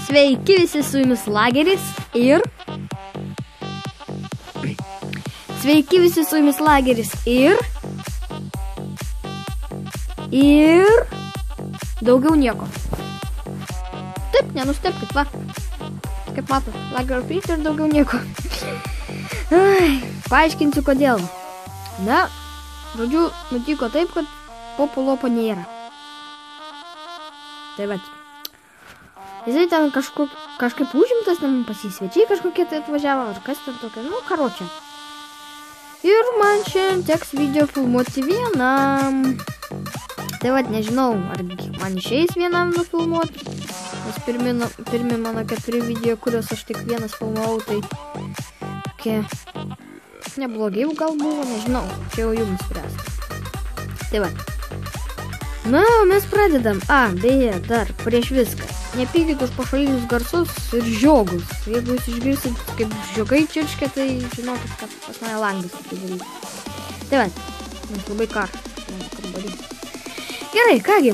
Sveiki visi, su jumis Lageris ir... Sveiki visi, su jumis Lageris ir... Daugiau nieko. Taip, nenustebkit, va. Kaip matot, Lagerio Free ir daugiau nieko. Paaiškinsiu kodėl. Na, žodžiu, nutiko taip, kad Popolopo nėra. Tai va. Jisai ten kažkaip užimtas, ten pasisvečiai kažkokie tai atvažiavo, ar kas ten tokia, nu, karočią. Ir man šiandien teks video filmuoti vienam. Tai va, nežinau, ar man išeis vienam nufilmuoti. Nes pirmi mano 4 video, kuriuos aš tik vienas filmavau, tai tokie neblogiai gal buvo, nežinau, čia jau jums spręs. Tai va. Na, mes pradedam. Beje, dar prieš viską. Nepykit už pašalinius garsus ir žiogus. Jeigu jūs išgirsit, kaip žiogai čirškia, tai žinokit, kad pas mane langas atidaryti. Tai va, nes labai karšta. Gerai, kągi.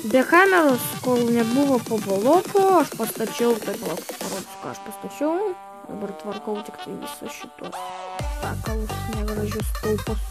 Be kameros, kol nebuvo Popolopo, aš pastačiau, tai parodysiu, ką aš pastačiau. Dabar tvarkau tik tai visus šitos sakalus, negražius stulpus.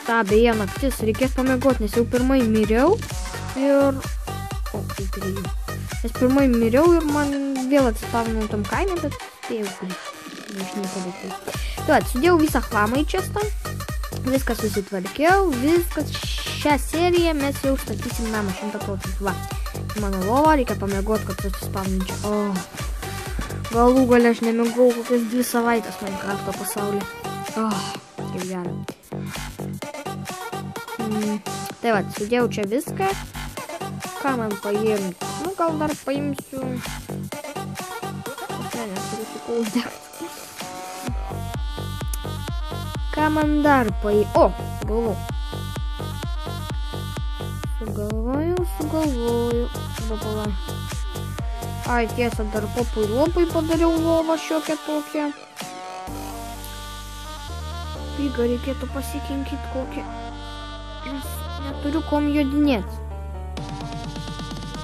Beje, naktis, reikės pamiegoti, nes jau pirmai miriau ir... Nes pirmai miriau ir man vėl atsistavinau tam kaime, bet spėjau grįžti. Tai, sudėjau visą chlamą į čestą, viską susitvarkiau, viskas, šią seriją mes jau statysim namą 100%. Va, mano lova, reikia pamiegoti, kad susispavininčiau. Galų gale aš nemiegau kokias 2 savaitės Minecrafto pasaulyje. Kaip gerai. Tai va, sudėjau čia viską. Ką man paimti? Nu, gal dar paimsiu... Neturiu su uždegti. Ką man dar paimti? Sugalvojau. Tiesa, dar Popolopai padariau lovą šiokią tokią. Pigą reikėtų pasikinkyti kokią. Nes neturiu kom jodinėti.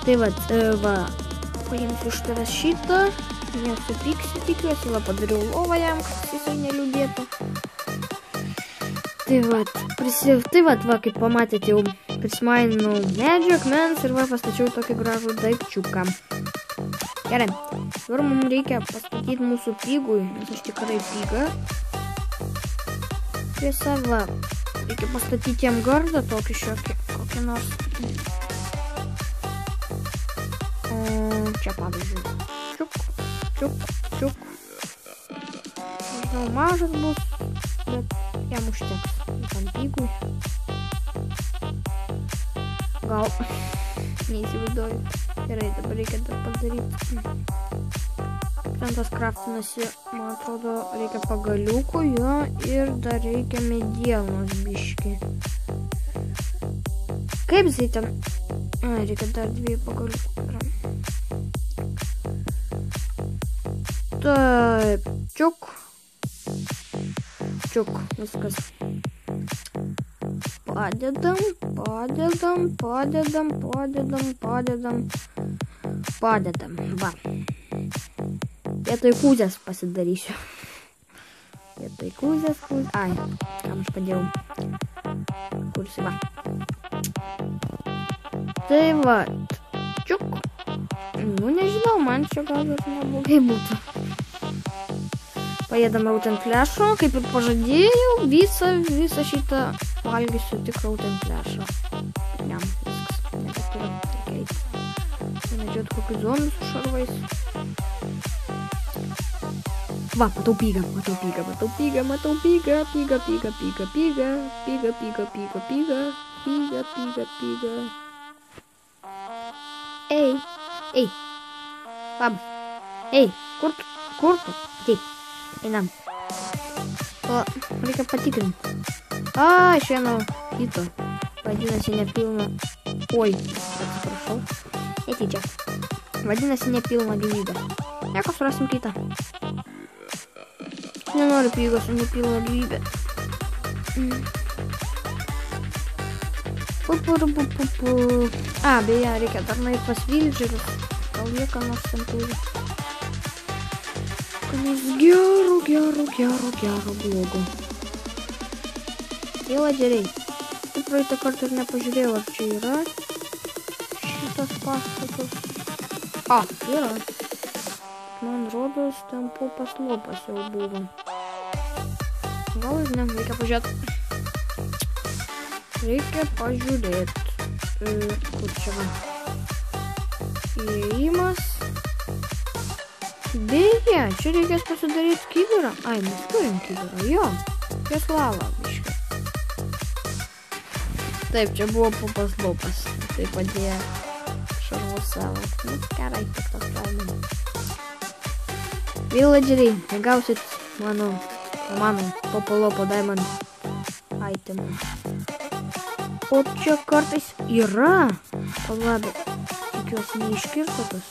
Tai va, paimsiu iš tavęs šitą. Nesupyksiu, tikiuosi, padariau lovą jam, kad jisai neliūdėtų. Tai va, kaip pamatėte, jau prisimainau medžio, akmens ir pastačiau tokį gražų daikčiuką. Gerai, dabar mums reikia pastatyti mūsų pigui, nes aš tikrai pigą. Tiesa, va, reikia pastatyti jam gardą tokį šiokį, kokį nors. Čia pavyzdžiui. Čiuk. Nežinau, mažas bus, bet jam užteks. Tam pigui. Gal, neįsivaizduoju. Gerai, dabar reikia dar padaryti. Ten tas kraftinasi, man atrodo, reikia pagaliukų, jo, ir dar reikia medienos biškį. Kaip jisai ten? Reikia dar 2 pagaliukų. Taip, čiuk, viskas. Padedam, va. Vietoj kūzės pasidarysiu. Kam aš padėjau. Kursi, va. Tai va, čiuk. Nu, nežinau, man čia gal neblogai būtų. Paėdam Rotten Flash'o, kaip ir pažadėjau, visą šitą valgysiu tik Rotten Flash'o. Jam, viskas, nebeturiu, reikia eiti. Pamedžioti kokius zombius su šarvais. Va, matau pigą. Ei, labas. Ei, kur tu? Taip, einam. Reikia patikrinti. Iš vieno kito. Vadinasi, nepilna. Oi, atsiprašau. Netyčia. Vadinasi, nepilna gyvybė. Nieko, surasim kitą. Aš nenoriu pygos, nupila gyvybę. A, beje, reikia dar nueiti pas vildžerius. Gal jie ką nors ten turi. Ką nors gero blogo. Vildžeriai. Tai praeitą kartą ir nepažiūrėjau, ar čia yra šitas pastatas. A, yra. Man rodos, ten po paslopas jau buvo. Gal ir ne, reikia pažiūrėti. Reikia pažiūrėti. Kur čia va? Įėjimas. Beje, čia reikės pasidaryti kibirą. Ai, mes turim kibirą, jo. Ties lava, biškai. Taip, čia buvo pupas lopas. Tai padėjo šarvus savo. Nu, gerai, tik tas pravim. Villageriai, negausit mano popolopo diamond itemų. O čia kartais yra. Palabai, tikiuosi neiškirto tas.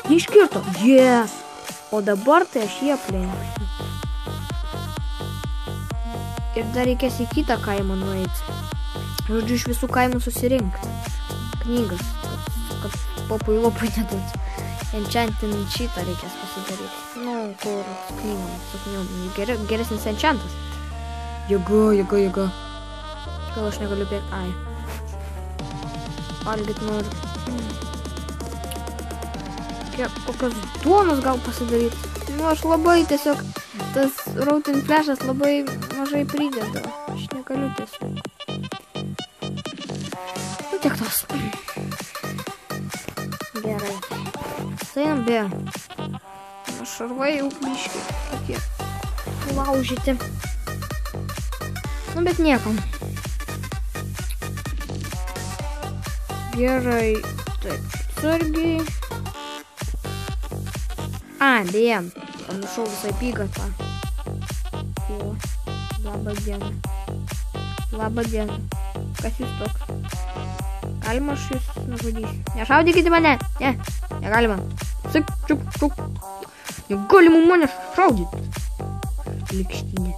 Neiškirto, yes. O dabar tai aš jį aplenksiu. Ir dar reikės į kitą kaimą nueiti. Žodžiu, iš visų kaimų susirinkti. Knygas, kad popui lopui neduot. Enchantinant šitą reikės pasidaryti. Nu, kur su knygom, geresnis enchantas. Jėga. Gal aš negaliu bėgti. Ai. Valgyt noriu. Kokios duonos gal pasidaryti. Nu, aš labai tiesiog, tas Rotten Flash'as labai mažai prideda. Aš negaliu tiesiog. Nu, tiek tos. Gerai. Einam be. Šarvai jau biški tokie laužyti. Nu, bet niekam. Gerai. Taip, sargiai. A, beje. Pamiršau visai pygatą. O, labą dieną. Labą dieną. Kas jūs toks? Galima aš jūs nužudysiu? Nešaudykite mane. Ne, negalima. Sik, čiuk. Negalima mane šaudyti. Likštinė.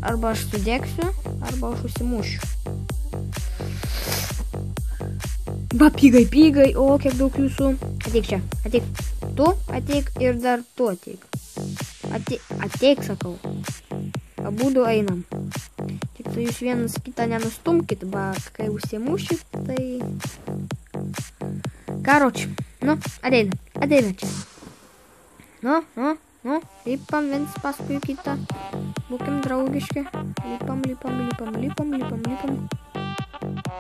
Arba aš sudegsiu, arba aš užsimušiu. Va, pygai. O, kiek daug jūsų. Ateik čia, ateik. Tu ateik ir dar tu ateik. Ateik, sakau. Abudu einam. Tik tai jūs vienas kitą nenustumkit, ba, kai užsimušit, tai... Karoči, nu, ateina čia. Nu, lipam viens paskui kitą. Būkim draugiški. Lipam.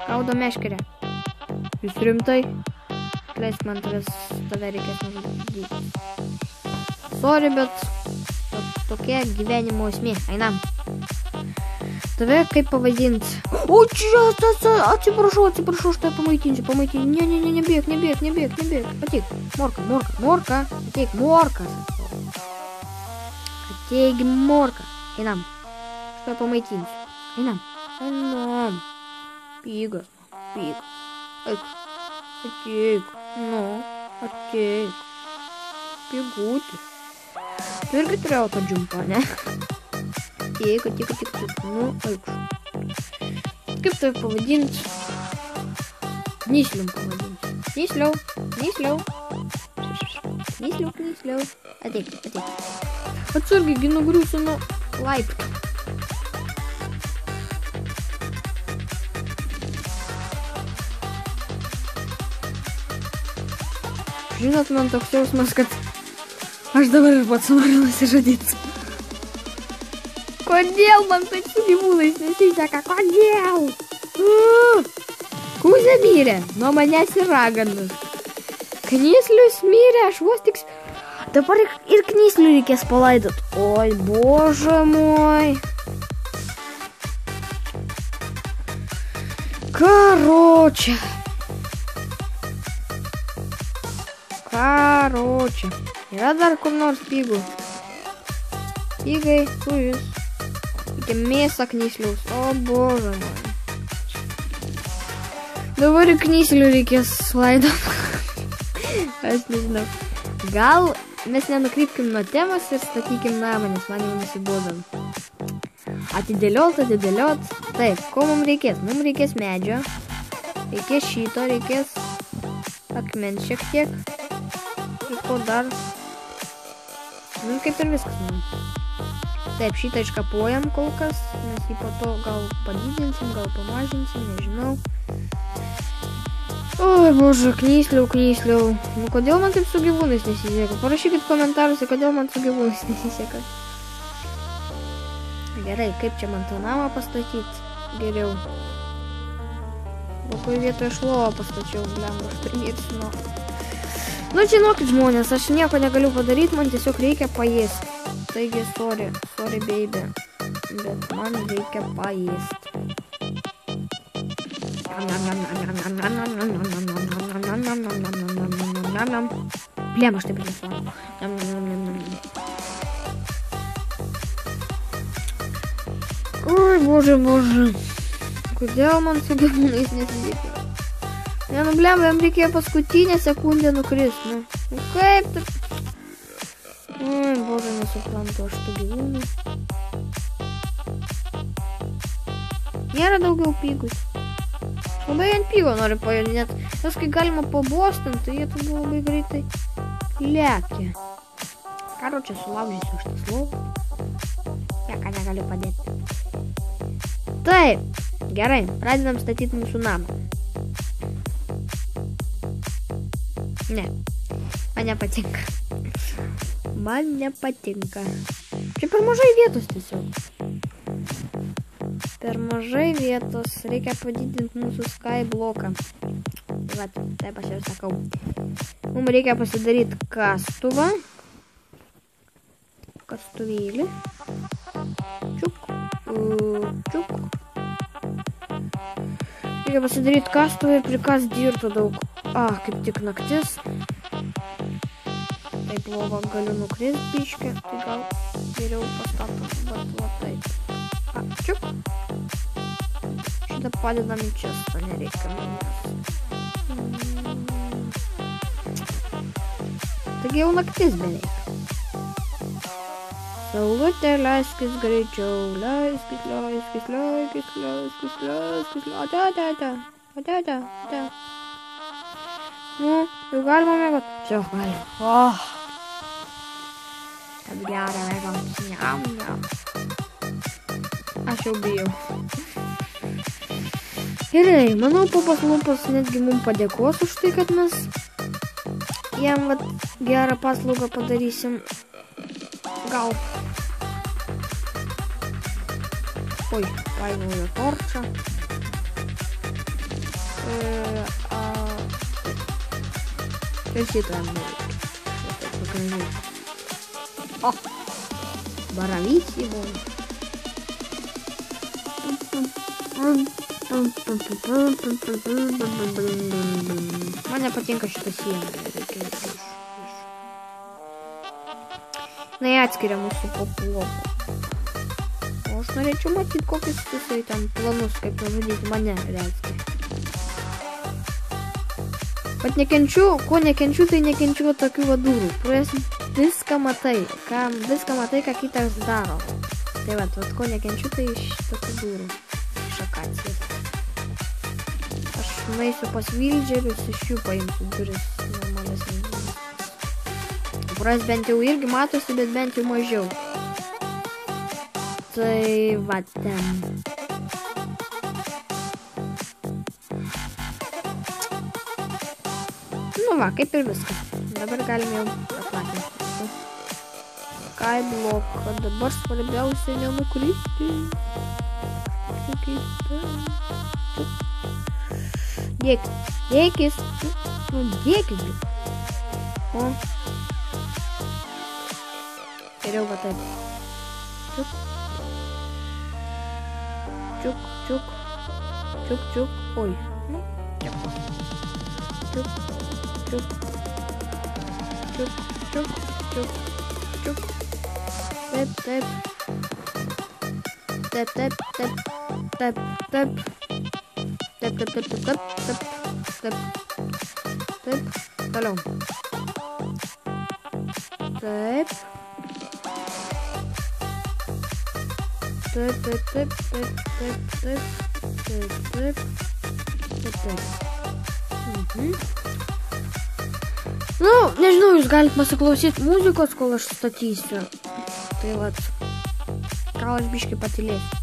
Kaudo meškerė. Jūs rimtai? Leisk man tave reikės nužudyti. Sorry, bet tokia gyvenimo esmė. Einam. Tave kaip pavadint? O, čia, atsiprašau, aš tave pamaitinsiu. Ne, nebėg. Ateik, morka. Ateik, morka. Ateik, morka. Einam. Aš tave pamaitinsiu. Einam. Pygas. Ateik. Nu, ateik. Pygutį. Tu irgi turėjau tą džumpą, ne? Ateik. Nu, eikš. Kaip tai pavadinti? Knyslium pavadinti. Knysliau. Ateik. Atsargiai, gi nugriūsiu nuo laiptų. Žinot, man toks jausmas, kad aš dabar ir pats noriu nusižudyti. Kodėl man taip su gyvūnais nesiseka? Kodėl? Kūzė mirė, nuo manęs ir raganas. Knyslius mirė, aš vos tik... Dabar ir knyslių reikės palaidot. Oi, bože moj. Karoče. Yra dar kur nors pygų. Pygai, kur jūs? Reikia mėsą knysliaus. O, bože moj. Dabar ir knyslių reikės laidot. Aš nežinau. Gal mes nenukrypkim nuo temos ir statykim namą, nes man jau nusibodam. Atidėliot. Taip, ko mums reikės? Mums reikės medžio. Reikės šito, reikės akmens šiek tiek. Ir ko dar? Nu, kaip ir viskas. Taip, šitą iškapuojam kol kas, nes jį po to gal padidinsim, gal pamažinsim, nežinau. Oi, bože, knysliau. Nu, kodėl man taip su gyvūnais nesiseka? Parašykit komentaruose, kodėl man su gyvūnais nesiseka. Gerai, kaip čia man tą namą pastatyti geriau? Kokoj vietoje aš lovą pastačiau, blemba, aš primirsiu nuo. Nu, žinokit, žmonės, aš nieko negaliu padaryti, man tiesiog reikia paėsti. Taigi, sorry baby, bet man reikia paėsti. Blem, aš taip nesvarbu. Oi, bože. Kodėl man su gyvūnais nesiseka? Ne, nu blem, jam reikėjo paskutinę sekundę nukrist. Nu kaip taip? Oi, bože, nesuprantu aš tų gyvūnų. Nėra daugiau pygus. Labai ant pygo noriu paėti, net tas, kai galima pabostinti, tai jie tada labai greitai lekia. Karočią sulaužysiu už tas lovą. Ką negaliu padėti. Taip, gerai, pradedam statyti mūsų namą. Ne, man nepatinka. Čia per mažai vietos tiesiog. Per mažai vietos, reikia padidinti mūsų sky bloką. Vat, taip aš ir sakau. Mums reikia pasidaryti kastuvą. Kastuvėlį. Čiuk. Reikia pasidaryti kastuvą ir prikast dirto daug. Kaip tik naktis. Taip, lovą galiu nukrist biškę, tai gal geriau pastatom, bet va taip. Čiuk. Šitą padedam į čestą, nereikia manęs. Taigi jau naktis beveik. Saulutė, leiskis greičiau, leiskis. Ate. Nu, jau galima mėgot. Čia galima. Kad gerą mėgot. Aš jau bijau. Gerai, manau, Popas Lupas netgi mums padėkos už tai, kad mes jam vat gerą paslaugą padarysim. Gal. Oi, paėmiau jo torčą. Ir šitą jam nereikia. Baravysimo. Man nepatinka šitą sieną. Na, atskiria mūsų populopą. O aš norėčiau matyti, kokius jisai ten planus, kaip nužudyti mane reiškia. Bet nekenčiu, ko nekenčiu, tai nekenčiu tokių vadūrų. Praės viską matai, ką kitas daro. Tai vat, ko nekenčiu, tai iš tokių durų. Iš akacijos. Aš nueisiu pas vildžerius, iš jų paimsiu duris normalės durys. Praės bent jau irgi matosi, bet bent jau mažiau. Tai vat ten. Nu va, kaip ir viskas. Dabar galime jau aplatinti. Skyblock, kad dabar svarbiausia nenukristi. Dėkis. Dėkis. O. Geriau va taip. Čiuk. Oi. Čiuk. Taip. Toliau. Taip. Taip. Nu, nežinau, jūs galite pasiklausyti muzikos, kol aš statysiu. Tai vat, gal aš biškai patylėsiu.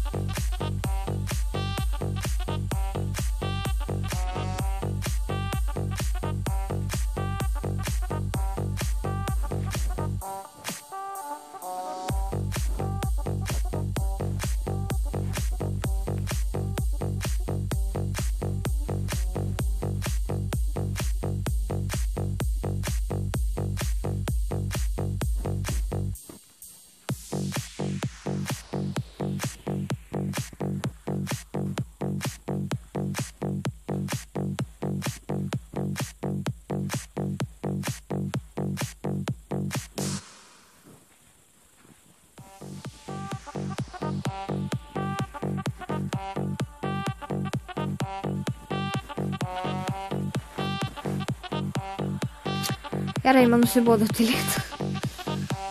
Gerai, man nusibodo tylėti.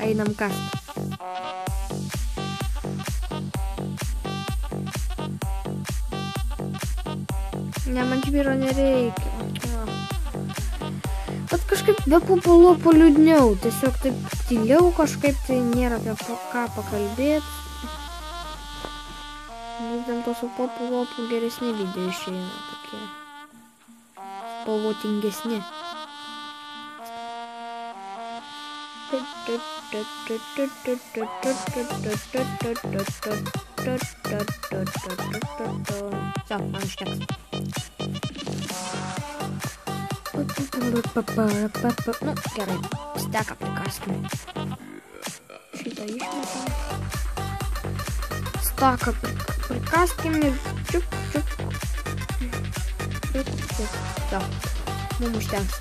Einam kast. Ne, man žvyro nereikia. Bet kažkaip be Popolopo liūdniau. Tiesiog taip tyliau kažkaip, tai nėra apie ką pakalbėti. Vis dėlto su Popolopu geresni video išeina tokie. Spalvotingesni. Все, man užteks. Nu, gerai, steką prikaskim. Šitą išmetam. Steką prikaskim ir čiuk. Все, mums užteks.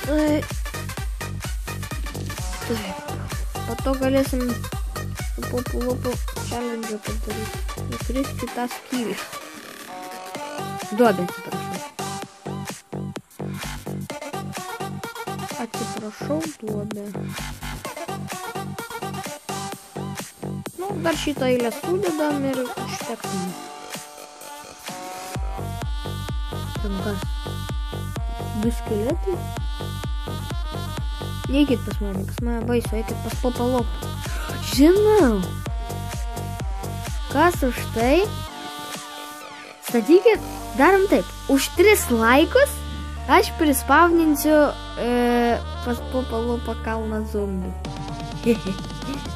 Taip. Po to galėsim su Popolopo challenge padaryti. Nukristi tą skylę. Duobę, atsiprašau, duobę. Nu, dar šitą eilę sudedam ir užteksim. Ten kas? Du skeletai? Neikit pas mane baisu, eikit pas Popolopą. Žinau. Kas už tai? Statykit, darom taip. Už 3 laikus aš prispavninsiu pas Popolopą kalną zombių.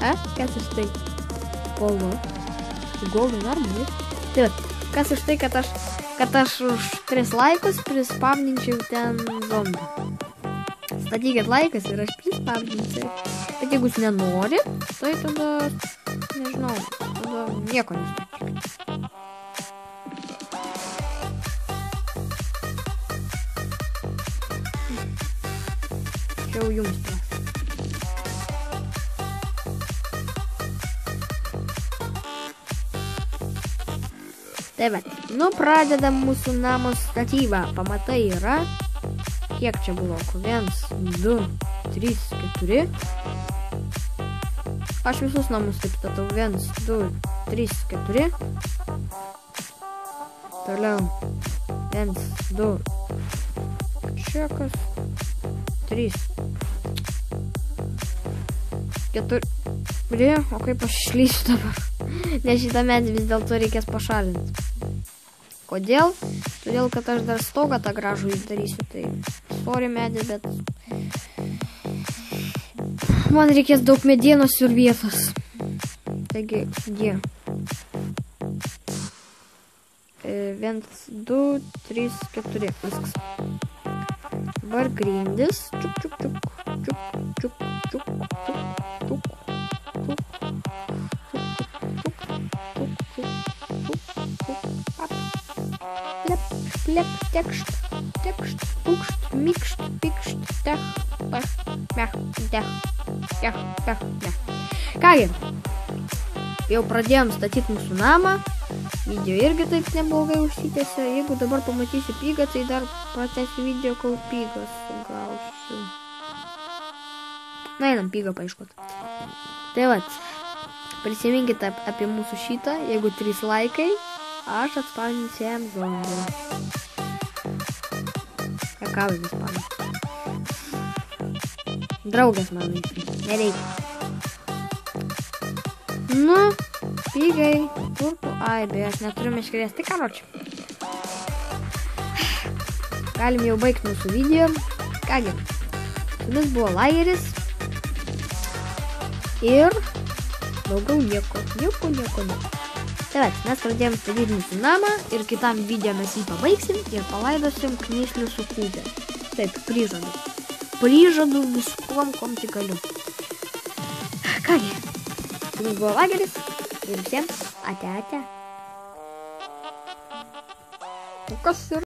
A? Kas už tai? Polo. Golden Army. Tai vat, kas už tai, kad aš už 3 laikus prispavninčiau ten zombių. Statykit laikas ir aš prispavninsiu. Bet jeigu jūs nenori, tai tada, nežinau, tada nieko nestatykit. Čia jau jums tas. Tai vat, nu pradedam mūsų namo statybą. Pamatai yra. Kiek čia buvo? 1, 2, 3, 4. Aš visus namus taip statau. 1, 2, 3, 4. Toliau. 1, 2. Čia kas? 3. 4. O kaip aš išlysiu dabar? Nes šitą medį vis dėlto reikės pašalinti. Kodėl? Todėl, kad aš dar stogą tą gražų įdarysiu. Tai sorry medį, bet man reikės daug medienos ir vietos. Taigi, 1, 2, 3, 4. Viskas. Dabar grindis. Čiuk, čiuk, čiuk. Čiuk, čiuk, čiuk, čiuk, čiuk. Plep, tekst, pukšt, mikšt, pikšt, tech, mech, tech. Kągi, jau pradėjom statyti mūsų namą, video irgi taip neblogai užsitęsė, jeigu dabar pamatysiu pygą, tai dar pratęsiu video, kol pygas gausiu. Na, einam pygą paieškot. Tai vat, prisiminkite apie mūsų šitą, jeigu 3 laikai, aš atspausdinsiu jam zombį. Kakavai vis spausdinsiu. Draugas man nereikia. Nu, pygai, kur tu? Ai, beje, aš neturiu meškerės, tai karočią. Galim jau baigti mūsų video. Kągi, su jumis buvo Lageris. Ir daugiau nieko. Tai vat, mes pradėjom statyti mūsų namą ir kitam video mes jį pabaigsim ir palaidosim knyslių su kūdė. Taip, prižadu. Prižadu viskuom, kom tik galiu. Kągi, su jumis buvo Lageris ir visiems ate. O kas yra?